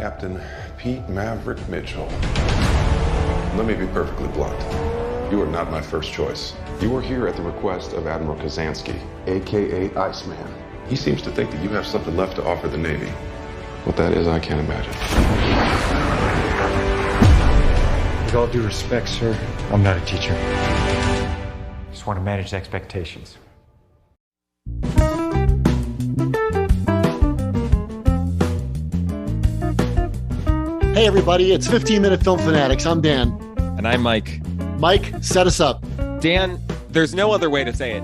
Captain Pete Maverick Mitchell. Let me be perfectly blunt. You are not my first choice. You are here at the request of Admiral Kazansky, aka Iceman. He seems to think that you have something left to offer the Navy. What that is, I can't imagine. With all due respect, sir, I'm not a teacher. Just want to manage expectations. Hey everybody, it's 15-Minute Film Fanatics. I'm Dan. And I'm Mike. Mike, set us up. Dan, there's no other way to say it.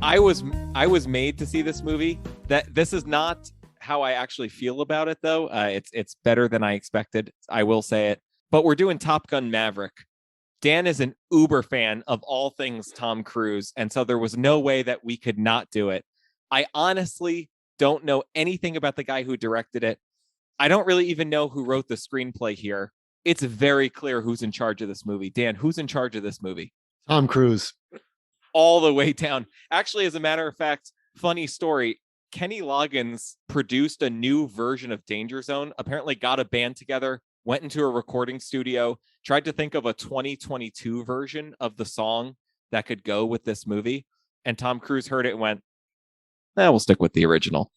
I was made to see this movie. That this is not how I actually feel about it, though. It's better than I expected. I will say it. But we're doing Top Gun Maverick. Dan is an uber fan of all things Tom Cruise, and so there was no way that we could not do it. I honestly don't know anything about the guy who directed it. I don't really even know who wrote the screenplay here. It's very clear who's in charge of this movie. Dan, who's in charge of this movie? Tom Cruise. All the way down. Actually, as a matter of fact, funny story, Kenny Loggins produced a new version of Danger Zone, apparently got a band together, went into a recording studio, tried to think of a 2022 version of the song that could go with this movie. And Tom Cruise heard it and went, we'll stick with the original.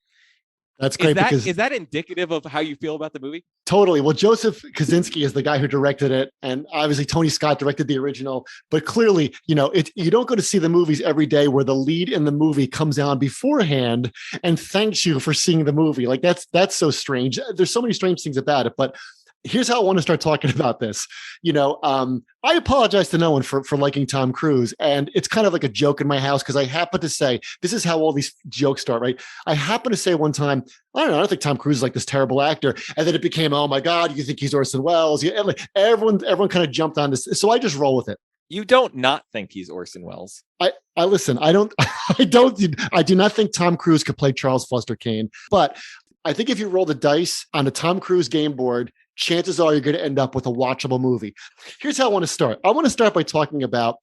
That's great. Is that indicative of how you feel about the movie? Totally. Well, Joseph Kosinski is the guy who directed it. And obviously Tony Scott directed the original. But clearly, you don't go to see the movies every day where the lead in the movie comes on beforehand and thanks you for seeing the movie. Like that's so strange. There's so many strange things about it. But here's how I want to start talking about this. I apologize to no one for liking Tom Cruise. And it's kind of like a joke in my house because I happen to say, this is how all these jokes start, right? I happen to say one time, I don't think Tom Cruise is like this terrible actor. And then it became, oh my God, you think he's Orson Welles? Everyone kind of jumped on this. So I just roll with it. You don't not think he's Orson Welles. I listen, I do not think Tom Cruise could play Charles Foster Kane, but I think if you roll the dice on a Tom Cruise game board, chances are you're going to end up with a watchable movie. Here's how I want to start. I want to start by talking about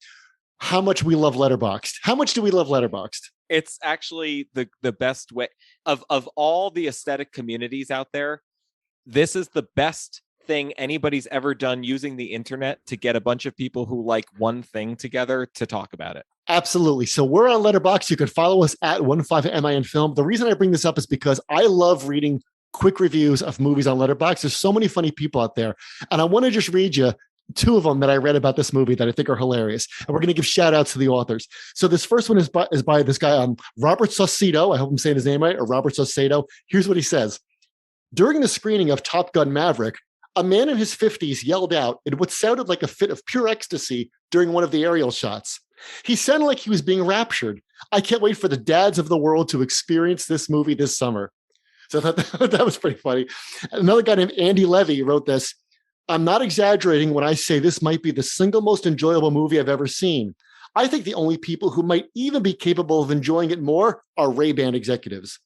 how much we love Letterboxd. How much do we love Letterboxd? It's actually the best way of all the aesthetic communities out there. This is the best thing anybody's ever done using the internet to get a bunch of people who like one thing together to talk about it. Absolutely. So we're on Letterboxd. You can follow us at 15MIN Film. The reason I bring this up is because I love reading quick reviews of movies on Letterboxd. There's so many funny people out there. And I want to just read you two of them that I read about this movie that I think are hilarious. And we're going to give shout outs to the authors. So this first one is by this guy, Robert Saucedo. I hope I'm saying his name right, or Robert Saucedo. Here's what he says. During the screening of Top Gun Maverick, a man in his 50s yelled out in what sounded like a fit of pure ecstasy during one of the aerial shots. He sounded like he was being raptured. I can't wait for the dads of the world to experience this movie this summer. So I thought that was pretty funny. Another guy named Andy Levy wrote this. I'm not exaggerating when I say this might be the single most enjoyable movie I've ever seen. I think the only people who might even be capable of enjoying it more are Ray-Ban executives.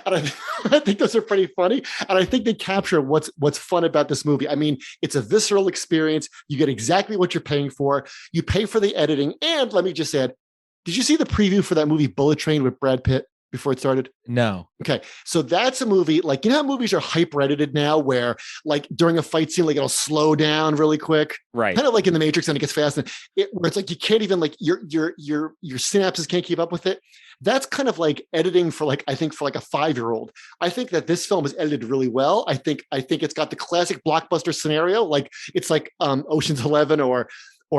And I think those are pretty funny. And I think they capture what's fun about this movie. I mean, it's a visceral experience. You get exactly what you're paying for. You pay for the editing. And let me just add, did you see the preview for that movie Bullet Train with Brad Pitt before it started? No. Okay. So that's a movie, like, you know how movies are hyper edited now where like during a fight scene, like it'll slow down really quick. Right. Kind of like in The Matrix and it gets fast. And where it's like, you can't even like your synapses can't keep up with it. That's kind of like editing for like, I think for like a 5-year-old. I think that this film is edited really well. I think it's got the classic blockbuster scenario. Like it's like Ocean's 11 or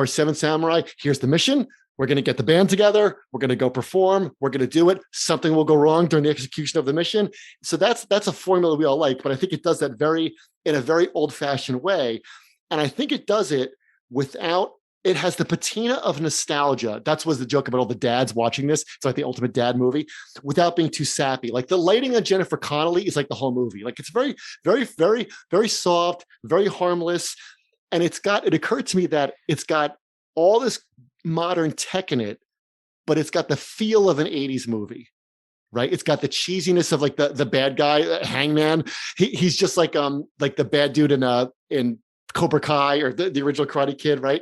Seven Samurai. Here's the mission. We're going to get the band together. We're going to go perform. We're going to do it. Something will go wrong during the execution of the mission. So that's a formula we all like, but I think it does that in a very old fashioned way. And I think it does it without, it has the patina of nostalgia. That was the joke about all the dads watching this. It's like the ultimate dad movie without being too sappy. Like the lighting on Jennifer Connelly is like the whole movie. Like it's very, very, very, very soft, very harmless. And it occurred to me that it's got all this modern tech in it, but it's got the feel of an 80s movie, right? It's got the cheesiness of like the bad guy, Hangman. He's just like the bad dude in Cobra Kai or the original Karate Kid, right?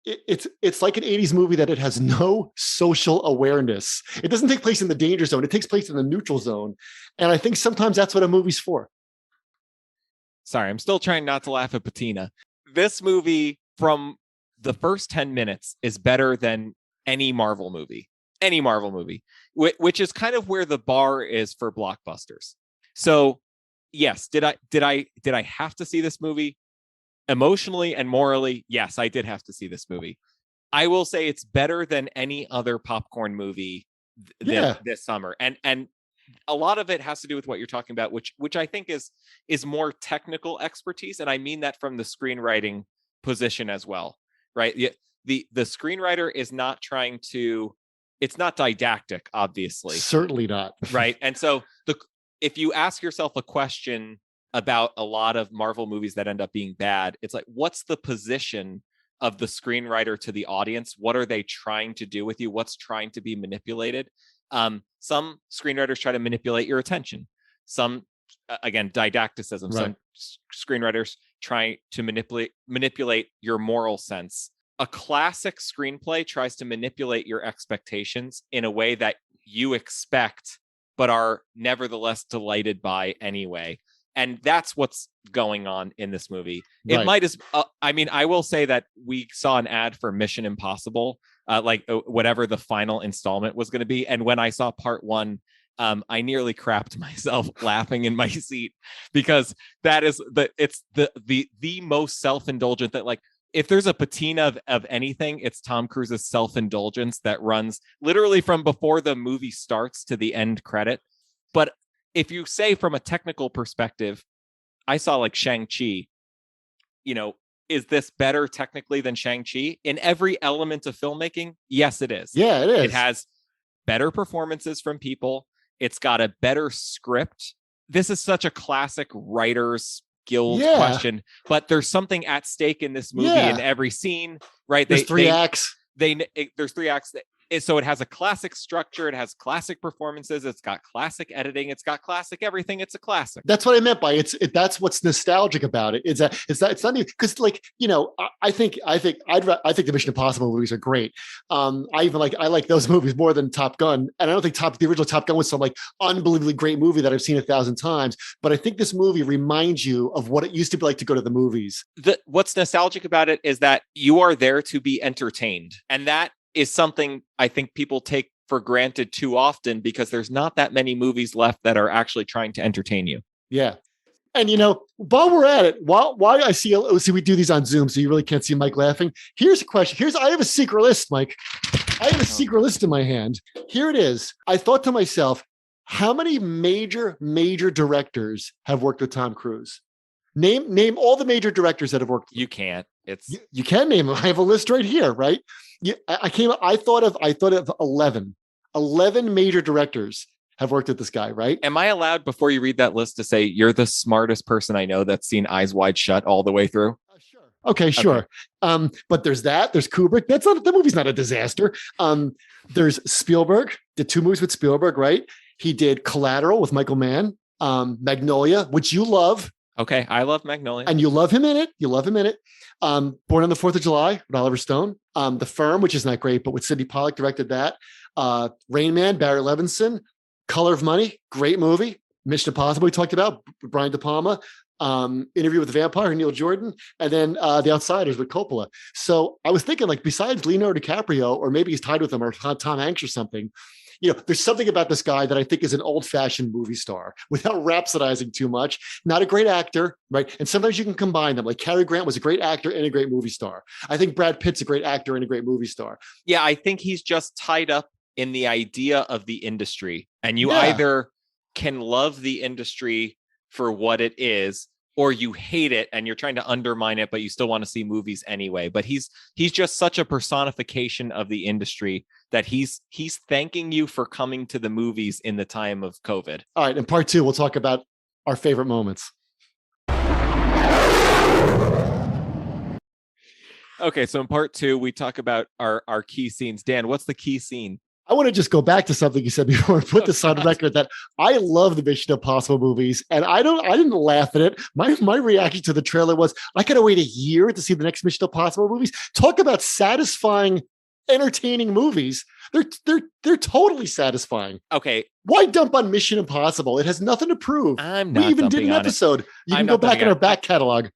It's like an 80s movie that it has no social awareness. It doesn't take place in the danger zone. It takes place in the neutral zone. And I think sometimes that's what a movie's for. Sorry, I'm still trying not to laugh at Patina. This movie from the first 10 minutes is better than any Marvel movie, which is kind of where the bar is for blockbusters. So yes, did I have to see this movie? Emotionally and morally, yes, I did have to see this movie. I will say it's better than any other popcorn movie this summer. And a lot of it has to do with what you're talking about, which I think is more technical expertise. And I mean that from the screenwriting position as well, right? The screenwriter is not trying to, it's not didactic, obviously. Certainly not. Right. And so if you ask yourself a question about a lot of Marvel movies that end up being bad, it's like, what's the position of the screenwriter to the audience? What are they trying to do with you? What's trying to be manipulated? Some screenwriters try to manipulate your attention. Some, again, didacticism. Right. Some screenwriters try to manipulate your moral sense. A classic screenplay tries to manipulate your expectations in a way that you expect, but are nevertheless delighted by anyway. And that's what's going on in this movie. It might as, I will say that we saw an ad for Mission Impossible, whatever the final installment was going to be. And when I saw part one, I nearly crapped myself laughing in my seat, because that is the most self-indulgent that, like, if there's a patina of anything, it's Tom Cruise's self-indulgence that runs literally from before the movie starts to the end credit. But if you say from a technical perspective, I saw like Shang-Chi, is this better technically than Shang-Chi? In every element of filmmaking, yes, it is. Yeah, it is. It has better performances from people. It's got a better script. This is such a classic writer's guild question, but there's something at stake in this movie in every scene, right? There's three acts. There's three acts. So it has a classic structure. It has classic performances. It's got classic editing. It's got classic everything. It's a classic. That's what I meant by that's what's nostalgic about it. It's not because, like, I think the Mission Impossible movies are great. I like those movies more than Top Gun, and I don't think the original Top Gun was some like unbelievably great movie that I've seen 1,000 times. But I think this movie reminds you of what it used to be like to go to the movies. What's nostalgic about it is that you are there to be entertained, and that is something I think people take for granted too often, because there's not that many movies left that are actually trying to entertain you. Yeah. And, while we're at it, while I see we do these on Zoom, so you really can't see Mike laughing. Here's a question. I have a secret list, Mike. I have a secret list in my hand. Here it is. I thought to myself, how many major directors have worked with Tom Cruise? Name all the major directors that have worked. You can't. You can name them. I have a list right here, right? I thought of 11 major directors have worked with this guy, right? Am I allowed, before you read that list, to say you're the smartest person I know that's seen Eyes Wide Shut all the way through? Sure. Okay, sure. Okay. But there's Kubrick. The movie's not a disaster. There's Spielberg, did 2 movies with Spielberg, right? He did Collateral with Michael Mann, Magnolia, which you love. Okay, I love Magnolia. And you love him in it. Born on the 4th of July with Oliver Stone. The Firm, which is not great, but with Sidney Pollack directed that. Rain Man, Barry Levinson. Color of Money, great movie. Mission Impossible, we talked about, Brian De Palma. Interview with the Vampire, Neil Jordan. And then The Outsiders with Coppola. So I was thinking, like, besides Leonardo DiCaprio, or maybe he's tied with him, or Tom Hanks or something, there's something about this guy that I think is an old-fashioned movie star without rhapsodizing too much. Not a great actor, right? And sometimes you can combine them. Like Cary Grant was a great actor and a great movie star. I think Brad Pitt's a great actor and a great movie star. Yeah, I think he's just tied up in the idea of the industry. And you either can love the industry for what it is, or you hate it and you're trying to undermine it, but you still want to see movies anyway. But he's just such a personification of the industry that he's thanking you for coming to the movies in the time of COVID. All right. In part 2, we'll talk about our favorite moments. Okay. So in part 2, we talk about our key scenes. Dan, what's the key scene? I want to just go back to something you said before and put this on record that I love the Mission Impossible movies, and I didn't laugh at it. My reaction to the trailer was, I gotta wait a year to see the next Mission Impossible movies. Talk about satisfying entertaining movies. They're totally satisfying. Okay. Why dump on Mission Impossible? It has nothing to prove. I'm not We even did dumping an on it. episode. You I'm can go not back dumping in on our it. back catalog.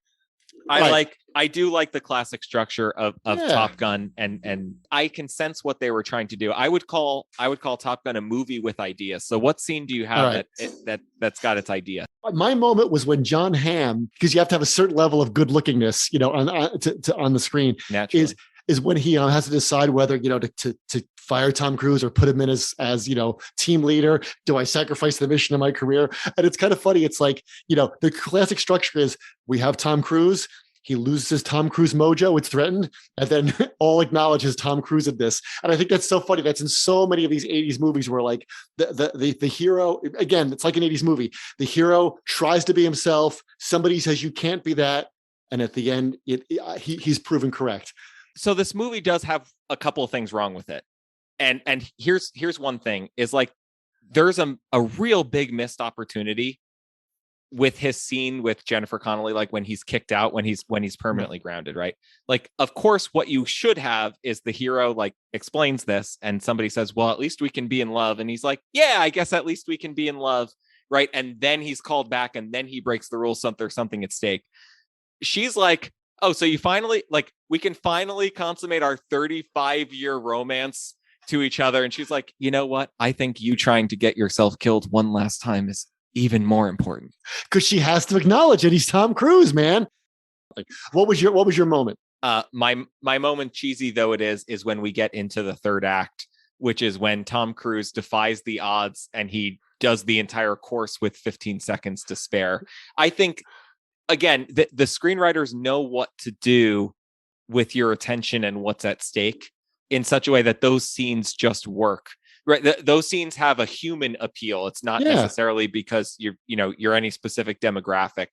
Right. I do like the classic structure of Yeah. Top Gun, and I can sense what they were trying to do. I would call Top Gun a movie with ideas. So what scene do you have Right. that's got its idea? My moment was when Jon Hamm, because you have to have a certain level of good lookingness, on the screen, Naturally. is when he has to decide whether to fire Tom Cruise or put him in as team leader. Do I sacrifice the mission of my career? And it's kind of funny. It's like the classic structure is we have Tom Cruise. He loses his Tom Cruise mojo. It's threatened. And then all acknowledges Tom Cruise in this. And I think that's so funny. That's in so many of these 80s movies where like the hero, again, it's like an 80s movie. The hero tries to be himself. Somebody says you can't be that. And at the end, he's proven correct. So this movie does have a couple of things wrong with it. And here's one thing is like, there's a real big missed opportunity with his scene with Jennifer Connelly, like when he's kicked out, when he's permanently grounded, right? Like, of course, what you should have is the hero like explains this and somebody says, well, at least we can be in love. And he's like, yeah, I guess at least we can be in love. Right. And then he's called back and then he breaks the rules. There's something at stake. She's like, oh, so you finally we can finally consummate our 35-year romance to each other. And she's like, you know what? I think you trying to get yourself killed one last time is even more important, because she has to acknowledge it. He's Tom Cruise, man. Like, what was your moment? My moment, cheesy though it is when we get into the third act, which is when Tom Cruise defies the odds and he does the entire course with 15 seconds to spare. I think, again, the screenwriters know what to do with your attention and what's at stake in such a way that those scenes just work. Right. Those scenes have a human appeal. It's not necessarily because you're any specific demographic.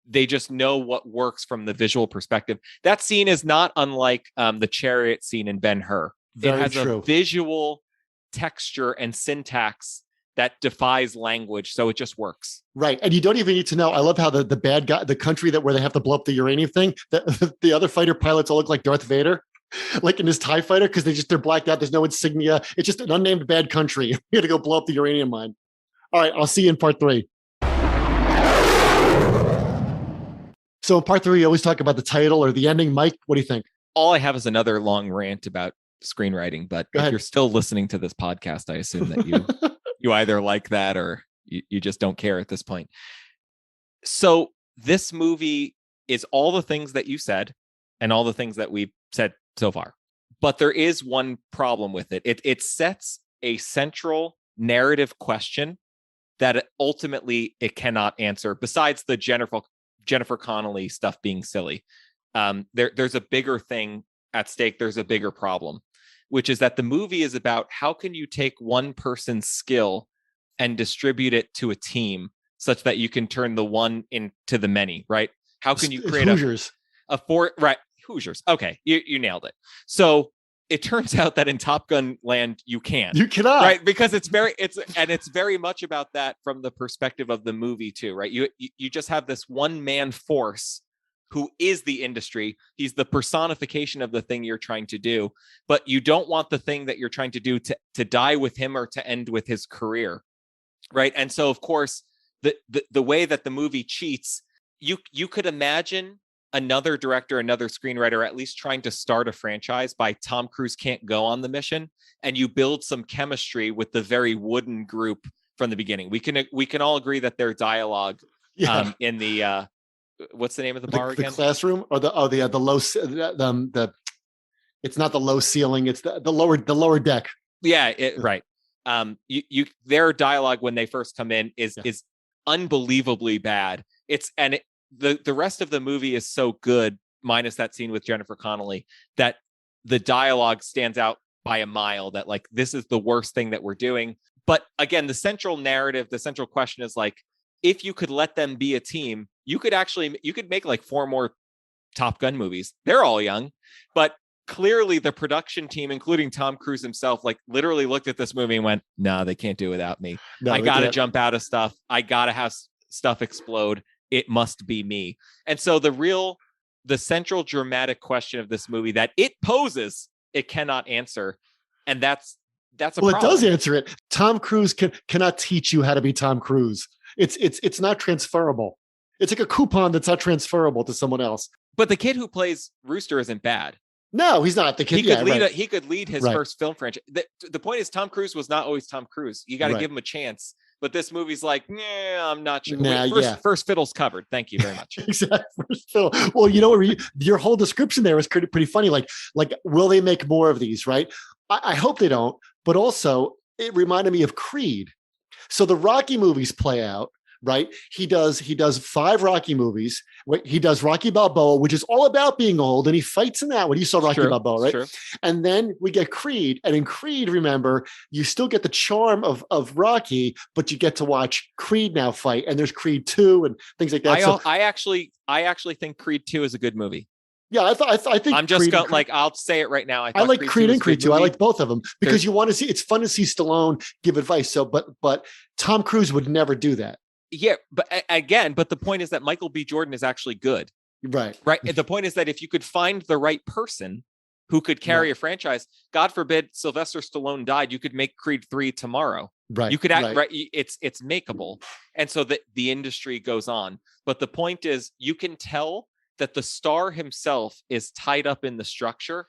They just know what works from the visual perspective. That scene is not unlike the chariot scene in Ben-Hur. It has a visual texture and syntax that defies language. So it just works. Right. And you don't even need to know. I love how the bad guy, the country where they have to blow up the uranium thing, the other fighter pilots all look like Darth Vader. Like in his TIE fighter, because they're blacked out. There's no insignia. It's just an unnamed bad country. You got to go blow up the uranium mine. All right, I'll see you in part 3. So in part 3, we always talk about the title or the ending. Mike, what do you think? All I have is another long rant about screenwriting. But if you're still listening to this podcast, I assume that you either like that or you just don't care at this point. So this movie is all the things that you said and all the things that we've said so far. But there is one problem with it. It sets a central narrative question that ultimately it cannot answer, besides the Jennifer Connelly stuff being silly. There's a bigger thing at stake. There's a bigger problem, which is that the movie is about how can you take one person's skill and distribute it to a team such that you can turn the one into the many, right? How can you create Hoosiers? Hoosiers. Okay, you nailed it. So it turns out that in Top Gun land, you can't. You cannot. Right? Because it's very much about that from the perspective of the movie too, right? You just have this one man force who is the industry. He's the personification of the thing you're trying to do, but you don't want the thing that you're trying to do to die with him or to end with his career, right? And so, of course, the way that the movie cheats, you could imagine another director, another screenwriter, at least trying to start a franchise by Tom Cruise can't go on the mission, and you build some chemistry with the very wooden group from the beginning. We can all agree that their dialogue in the what's the name of the bar again? The classroom or the low it's not the low ceiling, it's the lower deck. Yeah, right. Their dialogue when they first come in is unbelievably bad. The rest of the movie is so good, minus that scene with Jennifer Connelly, that the dialogue stands out by a mile, that like, this is the worst thing that we're doing. But again, the central narrative, the central question is like, if you could let them be a team, you could make like 4 more Top Gun movies. They're all young, but clearly the production team, including Tom Cruise himself, like literally looked at this movie and went, no, they can't do it without me. I got to jump out of stuff. I got to have stuff explode. It must be me. And so the central dramatic question of this movie that it poses it cannot answer. And that's a well, problem. It does answer it. Tom Cruise cannot teach you how to be Tom Cruise. It's not transferable. It's like a coupon that's not transferable to someone else. But the kid who plays Rooster isn't bad. No, he's not. The kid he could lead his first film franchise. The point is, Tom Cruise was not always Tom Cruise. You got to give him a chance. But this movie's like, nah, I'm not sure. First fiddle's covered. Thank you very much. Exactly. First fiddle. Well, you know, your whole description there was pretty funny. Like, will they make more of these? Right? I hope they don't. But also, it reminded me of Creed. So the Rocky movies play out. Right. He does 5 Rocky movies. He does Rocky Balboa, which is all about being old. And he fights in that when you saw Rocky Balboa. Right. Sure. And then we get Creed. And in Creed, remember, you still get the charm of Rocky, but you get to watch Creed now fight. And there's Creed 2 and things like that. I actually think Creed 2 is a good movie. Yeah, I think I'm just going like, I'll say it right now. I like Creed and Creed 2. I like both of them because you want to see, it's fun to see Stallone give advice. So, but Tom Cruise would never do that. Yeah, but the point is that Michael B. Jordan is actually good. Right. The point is that if you could find the right person who could carry a franchise, God forbid Sylvester Stallone died, you could make Creed 3 tomorrow. Right. You could act right. It's makeable. And so that the industry goes on. But the point is, you can tell that the star himself is tied up in the structure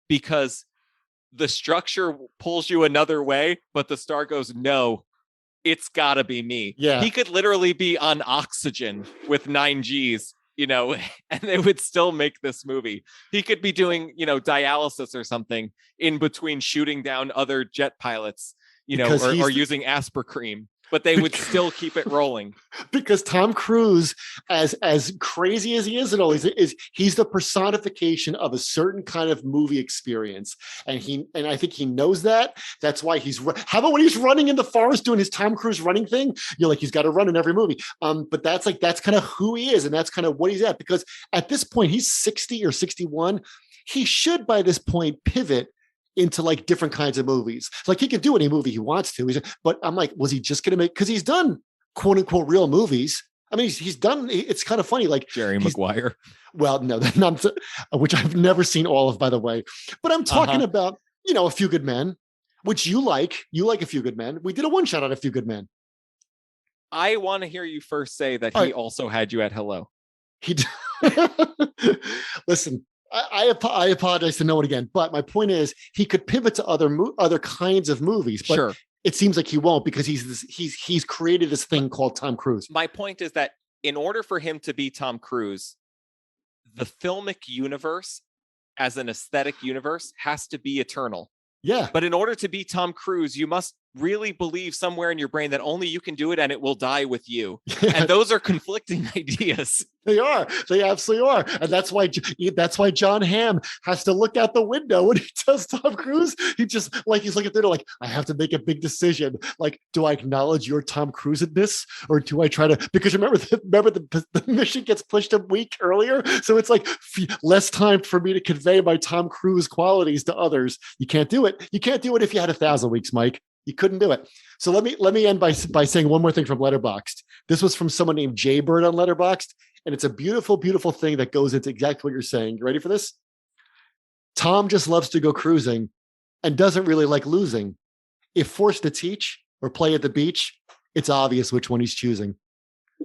because the structure pulls you another way, but the star goes, no, it's gotta be me. Yeah. He could literally be on oxygen with 9 Gs, and they would still make this movie. He could be doing, dialysis or something in between shooting down other jet pilots, or using Aspercream, but they would still keep it rolling. Because Tom Cruise, as crazy as he is, he's the personification of a certain kind of movie experience, and I think he knows that. That's why how about when he's running in the forest doing his Tom Cruise running thing? You're like, he's got to run in every movie. But that's kind of who he is, and that's kind of what he's at. Because at this point, he's 60 or 61. He should by this point pivot into like different kinds of movies. Like he can do any movie he wants to. But I'm like, was he just going to make, because he's done quote unquote real movies. I mean, he's done, it's kind of funny. Like Jerry Maguire. Well, no, not, which I've never seen all of, by the way, but I'm talking about, A Few Good Men, which you like A Few Good Men. We did a one shot on A Few Good Men. I want to hear you first say that he also had you at hello. He Listen, I apologize to no one again, but my point is he could pivot to other kinds of movies, but sure. It seems like he won't because he's created this thing called Tom Cruise. My point is that in order for him to be Tom Cruise, the filmic universe as an aesthetic universe has to be eternal. Yeah. But in order to be Tom Cruise, you must really believe somewhere in your brain that only you can do it and it will die with you. And those are conflicting ideas. They are. They absolutely are. And that's why Jon Hamm has to look out the window when he does Tom Cruise. He's looking through like, I have to make a big decision. Like, do I acknowledge your Tom Cruise in this? Or do I try to, because remember the mission gets pushed a week earlier. So it's like less time for me to convey my Tom Cruise qualities to others. You can't do it. You can't do it if you had 1,000 weeks, Mike. You couldn't do it. So let me end by saying one more thing from Letterboxd. This was from someone named Jaybird on Letterboxd, and it's a beautiful, beautiful thing that goes into exactly what you're saying. You ready for this? Tom just loves to go cruising and doesn't really like losing. If forced to teach or play at the beach, it's obvious which one he's choosing.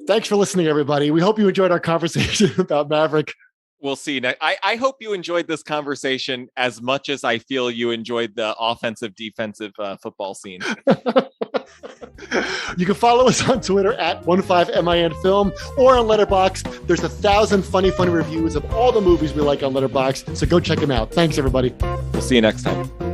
Thanks for listening, everybody. We hope you enjoyed our conversation about Maverick. We'll see. I hope you enjoyed this conversation as much as I feel you enjoyed the offensive, defensive football scene. You can follow us on Twitter at 15MINFilm or on Letterboxd. There's 1,000 funny reviews of all the movies we like on Letterboxd. So go check them out. Thanks, everybody. We'll see you next time.